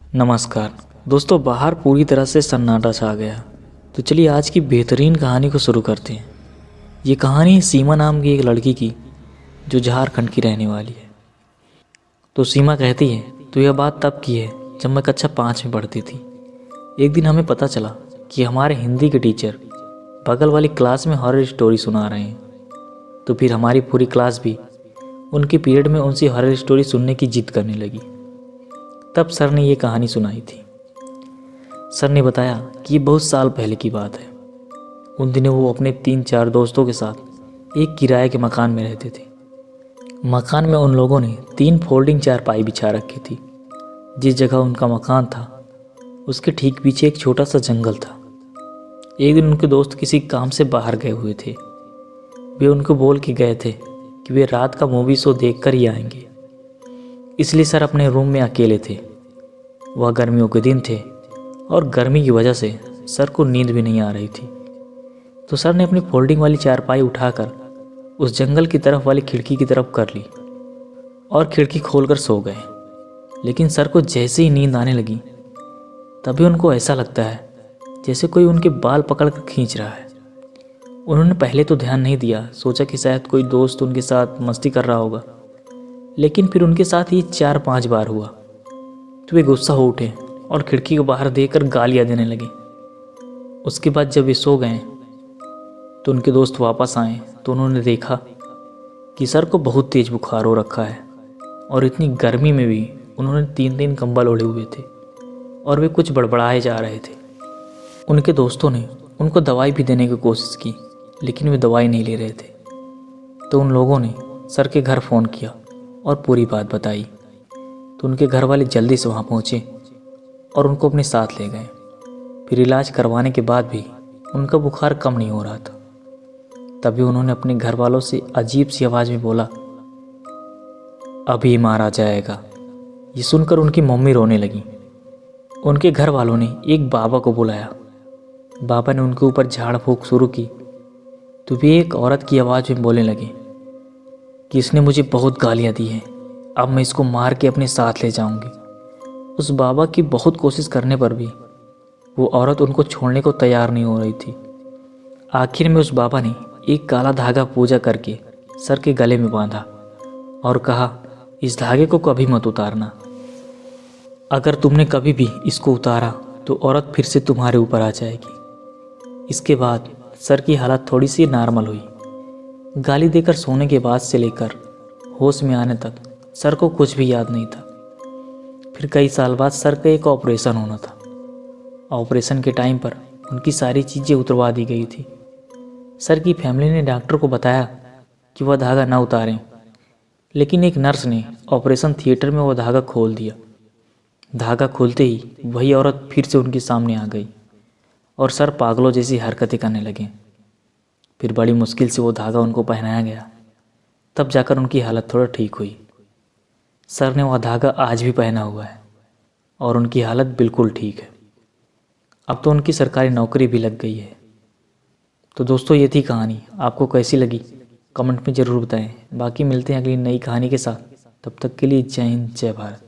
नमस्कार दोस्तों, बाहर पूरी तरह से सन्नाटा छा गया। तो चलिए आज की बेहतरीन कहानी को शुरू करते हैं। ये कहानी है सीमा नाम की एक लड़की की, जो झारखंड की रहने वाली है। तो सीमा कहती है, तो यह बात तब की है जब मैं कक्षा 5 में पढ़ती थी। एक दिन हमें पता चला कि हमारे हिंदी के टीचर बगल वाली क्लास में हॉरर स्टोरी सुना रहे हैं। तो फिर हमारी पूरी क्लास भी उनके पीरियड में उनसे हॉरर स्टोरी सुनने की जिद करने लगी। तब सर ने ये कहानी सुनाई थी। सर ने बताया कि ये बहुत साल पहले की बात है। उन दिनों वो अपने 3-4 दोस्तों के साथ एक किराए के मकान में रहते थे। मकान में उन लोगों ने 3 फोल्डिंग चारपाई बिछा रखी थी। जिस जगह उनका मकान था उसके ठीक पीछे एक छोटा सा जंगल था। एक दिन उनके दोस्त किसी काम से बाहर गए हुए थे। वे उनको बोल के गए थे कि वे रात का मूवी शो देख कर ही आएंगे। इसलिए सर अपने रूम में अकेले थे। वह गर्मियों के दिन थे और गर्मी की वजह से सर को नींद भी नहीं आ रही थी। तो सर ने अपनी फोल्डिंग वाली चारपाई उठाकर उस जंगल की तरफ वाली खिड़की की तरफ कर ली और खिड़की खोलकर सो गए। लेकिन सर को जैसे ही नींद आने लगी तभी उनको ऐसा लगता है जैसे कोई उनके बाल पकड़कर खींच रहा है। उन्होंने पहले तो ध्यान नहीं दिया, सोचा कि शायद कोई दोस्त उनके साथ मस्ती कर रहा होगा। लेकिन फिर उनके साथ ये 4-5 बार हुआ। तो वे गुस्सा हो उठे और खिड़की को बाहर देखकर गालियां देने लगे। उसके बाद जब वे सो गए तो उनके दोस्त वापस आए तो उन्होंने देखा कि सर को बहुत तेज बुखार हो रखा है और इतनी गर्मी में भी उन्होंने 3-3 कंबल ओढ़े हुए थे और वे कुछ बड़बड़ाए जा रहे थे। उनके दोस्तों ने उनको दवाई भी देने की कोशिश की, लेकिन वे दवाई नहीं ले रहे थे। तो उन लोगों ने सर के घर फ़ोन किया और पूरी बात बताई। तो उनके घर वाले जल्दी से वहाँ पहुँचे और उनको अपने साथ ले गए। फिर इलाज करवाने के बाद भी उनका बुखार कम नहीं हो रहा था। तभी उन्होंने अपने घर वालों से अजीब सी आवाज़ में बोला, अभी मारा जाएगा। ये सुनकर उनकी मम्मी रोने लगी। उनके घर वालों ने एक बाबा को बुलाया। बाबा ने उनके ऊपर झाड़ फूंक शुरू की। तो वे एक औरत की आवाज़ में बोलने लगे कि इसने मुझे बहुत गालियाँ दी हैं, अब मैं इसको मार के अपने साथ ले जाऊंगी। उस बाबा की बहुत कोशिश करने पर भी वो औरत उनको छोड़ने को तैयार नहीं हो रही थी। आखिर में उस बाबा ने एक काला धागा पूजा करके सर के गले में बांधा और कहा, इस धागे को कभी मत उतारना। अगर तुमने कभी भी इसको उतारा तो औरत फिर से तुम्हारे ऊपर आ जाएगी। इसके बाद सर की हालत थोड़ी सी नॉर्मल हुई। गाली देकर सोने के बाद से लेकर होश में आने तक सर को कुछ भी याद नहीं था। फिर कई साल बाद सर का एक ऑपरेशन होना था। ऑपरेशन के टाइम पर उनकी सारी चीज़ें उतरवा दी गई थी। सर की फैमिली ने डॉक्टर को बताया कि वह धागा ना उतारें, लेकिन एक नर्स ने ऑपरेशन थिएटर में वह धागा खोल दिया। धागा खुलते ही वही औरत फिर से उनके सामने आ गई और सर पागलों जैसी हरकतें करने लगे। फिर बड़ी मुश्किल से वो धागा उनको पहनाया गया, तब जाकर उनकी हालत थोड़ा ठीक हुई। सर ने वह धागा आज भी पहना हुआ है और उनकी हालत बिल्कुल ठीक है। अब तो उनकी सरकारी नौकरी भी लग गई है। तो दोस्तों, ये थी कहानी। आपको कैसी लगी कमेंट में ज़रूर बताएं। बाकी मिलते हैं अगली नई कहानी के साथ। तब तक के लिए जय हिंद, जय भारत।